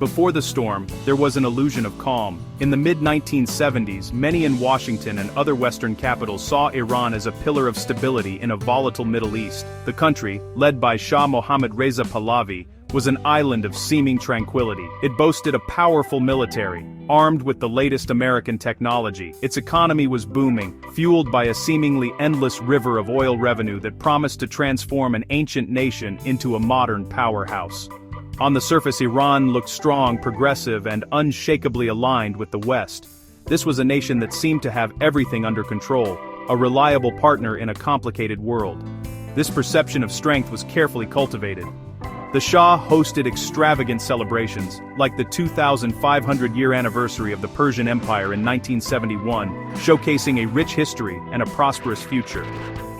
Before the storm, there was an illusion of calm. In the mid-1970s, many in Washington and other Western capitals saw Iran as a pillar of stability in a volatile Middle East. The country, led by Shah Mohammad Reza Pahlavi, was an island of seeming tranquility. It boasted a powerful military, armed with the latest American technology. Its economy was booming, fueled by a seemingly endless river of oil revenue that promised to transform an ancient nation into a modern powerhouse. On the surface, Iran looked strong, progressive, and unshakably aligned with the West. This was a nation that seemed to have everything under control, a reliable partner in a complicated world. This perception of strength was carefully cultivated. The Shah hosted extravagant celebrations, like the 2,500-year anniversary of the Persian Empire in 1971, showcasing a rich history and a prosperous future.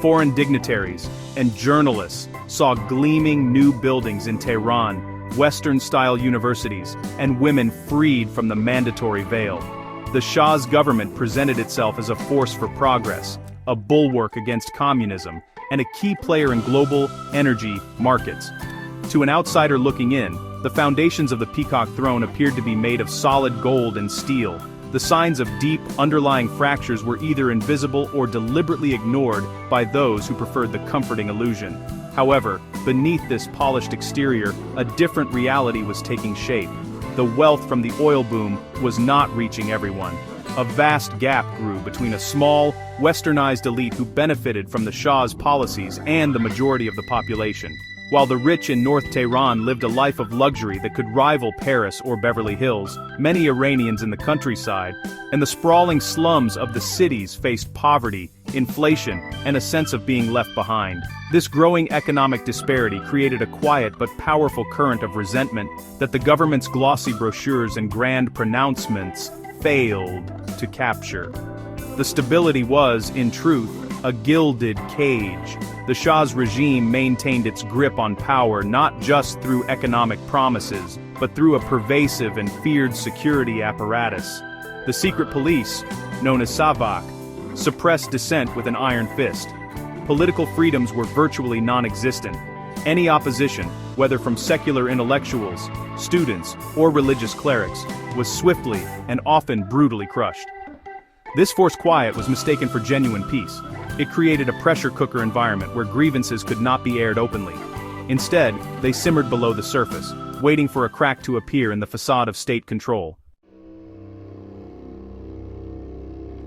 Foreign dignitaries and journalists saw gleaming new buildings in Tehran, Western-style universities, and women freed from the mandatory veil. The Shah's government presented itself as a force for progress, a bulwark against communism, and a key player in global energy markets. To an outsider looking in, the foundations of the Peacock Throne appeared to be made of solid gold and steel. The signs of deep, underlying fractures were either invisible or deliberately ignored by those who preferred the comforting illusion. However, beneath this polished exterior, a different reality was taking shape. The wealth from the oil boom was not reaching everyone. A vast gap grew between a small, westernized elite who benefited from the Shah's policies and the majority of the population, while the rich in North Tehran lived a life of luxury that could rival Paris or Beverly Hills. Many Iranians in the countryside and the sprawling slums of the cities faced poverty, inflation, and a sense of being left behind. This growing economic disparity created a quiet but powerful current of resentment that the government's glossy brochures and grand pronouncements failed to capture. The stability was, in truth, a gilded cage. The Shah's regime maintained its grip on power not just through economic promises, but through a pervasive and feared security apparatus. The secret police, known as Savak, suppressed dissent with an iron fist. Political freedoms were virtually non-existent. Any opposition, whether from secular intellectuals, students, or religious clerics, was swiftly and often brutally crushed. This forced quiet was mistaken for genuine peace. It created a pressure cooker environment where grievances could not be aired openly. Instead, they simmered below the surface, waiting for a crack to appear in the facade of state control.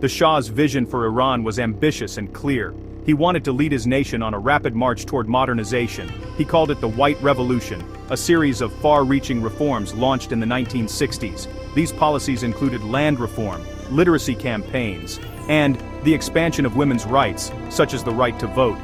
The Shah's vision for Iran was ambitious and clear. He wanted to lead his nation on a rapid march toward modernization. He called it the White Revolution, a series of far-reaching reforms launched in the 1960s. These policies included land reform, literacy campaigns, and the expansion of women's rights, such as the right to vote.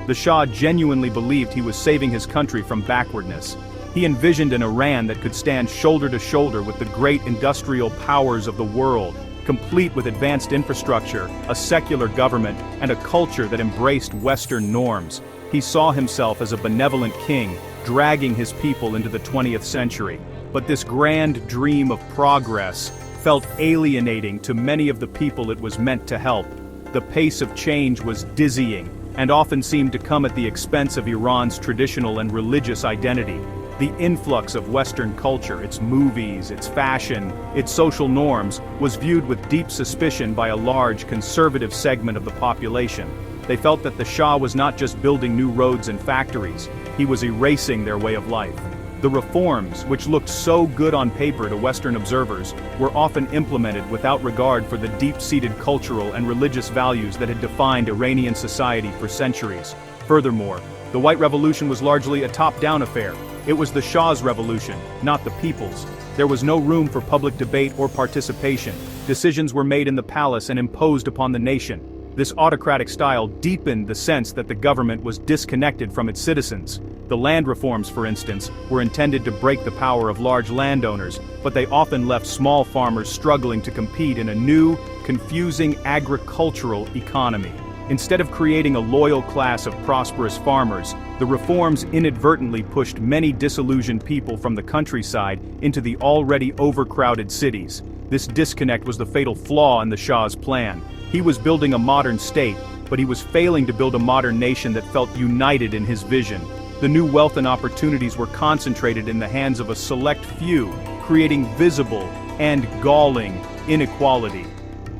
The Shah genuinely believed he was saving his country from backwardness. He envisioned an Iran that could stand shoulder to shoulder with the great industrial powers of the world, complete with advanced infrastructure, a secular government, and a culture that embraced Western norms. He saw himself as a benevolent king, dragging his people into the 20th century. But this grand dream of progress felt alienating to many of the people it was meant to help. The pace of change was dizzying, and often seemed to come at the expense of Iran's traditional and religious identity. The influx of Western culture, its movies, its fashion, its social norms, was viewed with deep suspicion by a large conservative segment of the population. They felt that the Shah was not just building new roads and factories, he was erasing their way of life. The reforms, which looked so good on paper to Western observers, were often implemented without regard for the deep-seated cultural and religious values that had defined Iranian society for centuries. Furthermore, the White Revolution was largely a top-down affair. It was the Shah's revolution, not the people's. There was no room for public debate or participation. Decisions were made in the palace and imposed upon the nation. This autocratic style deepened the sense that the government was disconnected from its citizens. The land reforms, for instance, were intended to break the power of large landowners, but they often left small farmers struggling to compete in a new, confusing agricultural economy. Instead of creating a loyal class of prosperous farmers, the reforms inadvertently pushed many disillusioned people from the countryside into the already overcrowded cities. This disconnect was the fatal flaw in the Shah's plan. He was building a modern state, but he was failing to build a modern nation that felt united in his vision. The new wealth and opportunities were concentrated in the hands of a select few, creating visible and galling inequality.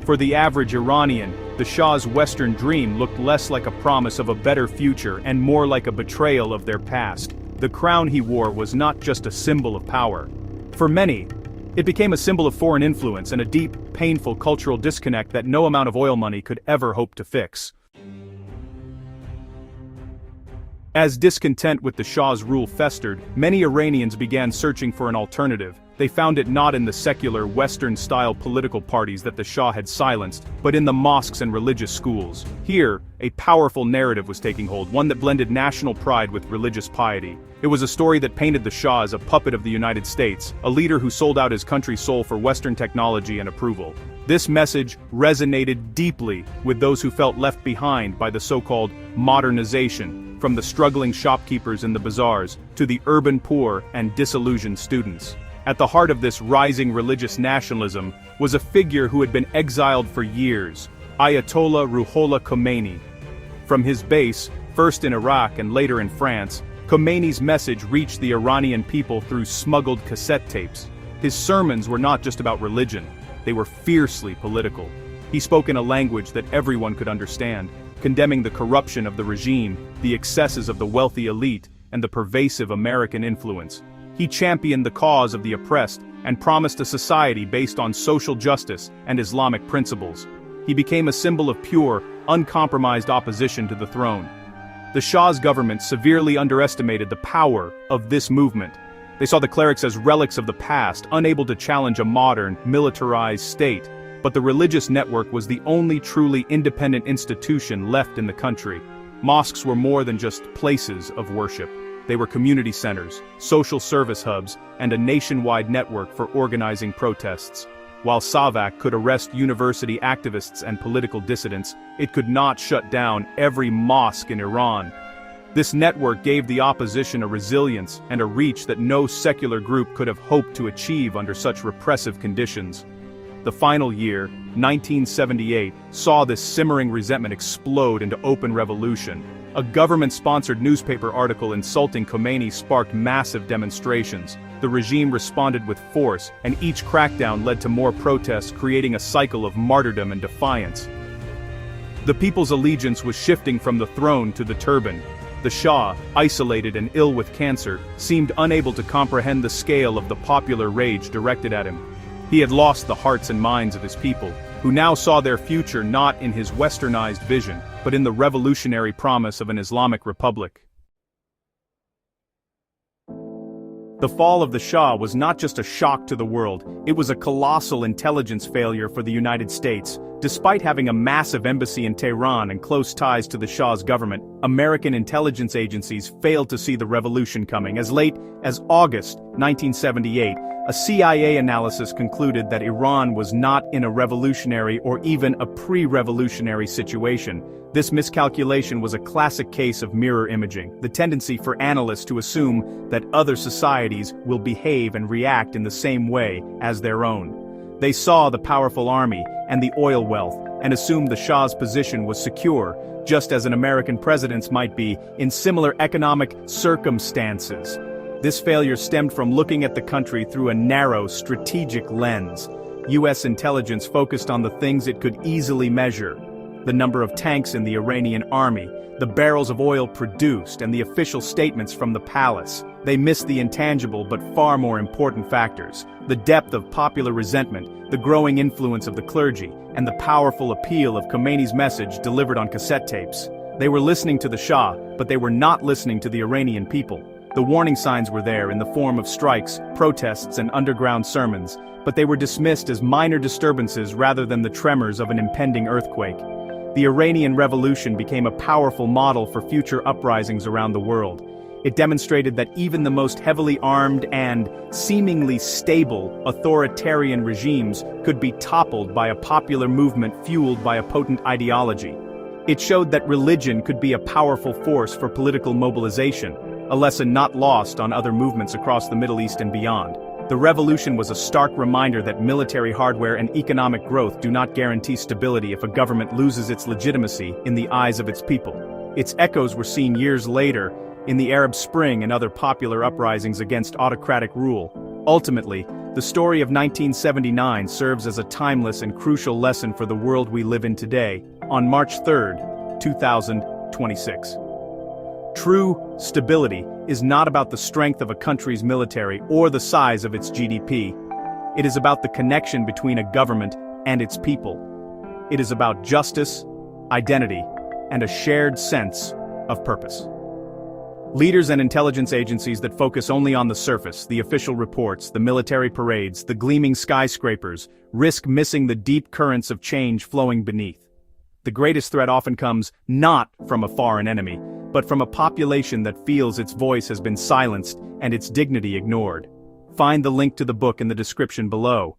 For the average Iranian, the Shah's Western dream looked less like a promise of a better future and more like a betrayal of their past. The crown he wore was not just a symbol of power. For many, it became a symbol of foreign influence and a deep, painful cultural disconnect that no amount of oil money could ever hope to fix. As discontent with the Shah's rule festered, many Iranians began searching for an alternative. They found it not in the secular, Western-style political parties that the Shah had silenced, but in the mosques and religious schools. Here, a powerful narrative was taking hold, one that blended national pride with religious piety. It was a story that painted the Shah as a puppet of the United States, a leader who sold out his country's soul for Western technology and approval. This message resonated deeply with those who felt left behind by the so-called modernization, from the struggling shopkeepers in the bazaars to the urban poor and disillusioned students. At the heart of this rising religious nationalism was a figure who had been exiled for years, Ayatollah Ruhollah Khomeini. From his base, first in Iraq and later in France, Khomeini's message reached the Iranian people through smuggled cassette tapes. His sermons were not just about religion, they were fiercely political. He spoke in a language that everyone could understand, condemning the corruption of the regime, the excesses of the wealthy elite, and the pervasive American influence. He championed the cause of the oppressed and promised a society based on social justice and Islamic principles. He became a symbol of pure, uncompromised opposition to the throne. The Shah's government severely underestimated the power of this movement. They saw the clerics as relics of the past, unable to challenge a modern, militarized state. But the religious network was the only truly independent institution left in the country. Mosques were more than just places of worship. They were community centers, social service hubs, and a nationwide network for organizing protests. While SAVAK could arrest university activists and political dissidents, it could not shut down every mosque in Iran. This network gave the opposition a resilience and a reach that no secular group could have hoped to achieve under such repressive conditions. The final year, 1978, saw this simmering resentment explode into open revolution. A government-sponsored newspaper article insulting Khomeini sparked massive demonstrations. The regime responded with force, and each crackdown led to more protests, creating a cycle of martyrdom and defiance. The people's allegiance was shifting from the throne to the turban. The Shah, isolated and ill with cancer, seemed unable to comprehend the scale of the popular rage directed at him. He had lost the hearts and minds of his people, who now saw their future not in his westernized vision, but in the revolutionary promise of an Islamic republic. The fall of the Shah was not just a shock to the world, it was a colossal intelligence failure for the United States. Despite having a massive embassy in Tehran and close ties to the Shah's government, American intelligence agencies failed to see the revolution coming. As late as August 1978, a CIA analysis concluded that Iran was not in a revolutionary or even a pre-revolutionary situation. This miscalculation was a classic case of mirror imaging, the tendency for analysts to assume that other societies will behave and react in the same way as their own. They saw the powerful army and the oil wealth and assumed the Shah's position was secure, just as an American president's might be in similar economic circumstances. This failure stemmed from looking at the country through a narrow, strategic lens. U.S. intelligence focused on the things it could easily measure: the number of tanks in the Iranian army, the barrels of oil produced, and the official statements from the palace. They missed the intangible but far more important factors: the depth of popular resentment, the growing influence of the clergy, and the powerful appeal of Khomeini's message delivered on cassette tapes. They were listening to the Shah, but they were not listening to the Iranian people. The warning signs were there in the form of strikes, protests, and underground sermons, but they were dismissed as minor disturbances rather than the tremors of an impending earthquake. The Iranian Revolution became a powerful model for future uprisings around the world. It demonstrated that even the most heavily armed and seemingly stable authoritarian regimes could be toppled by a popular movement fueled by a potent ideology. It showed that religion could be a powerful force for political mobilization, a lesson not lost on other movements across the Middle East and beyond. The revolution was a stark reminder that military hardware and economic growth do not guarantee stability if a government loses its legitimacy in the eyes of its people. Its echoes were seen years later in the Arab Spring and other popular uprisings against autocratic rule. Ultimately, The story of 1979 serves as a timeless and crucial lesson for the world we live in today, on March 3, 2026. True stability is not about the strength of a country's military or the size of its GDP. It is about the connection between a government and its people. It is about justice, identity, and a shared sense of purpose. Leaders and intelligence agencies that focus only on the surface, the official reports, the military parades, the gleaming skyscrapers, risk missing the deep currents of change flowing beneath. The greatest threat often comes not from a foreign enemy, but from a population that feels its voice has been silenced and its dignity ignored. Find the link to the book in the description below.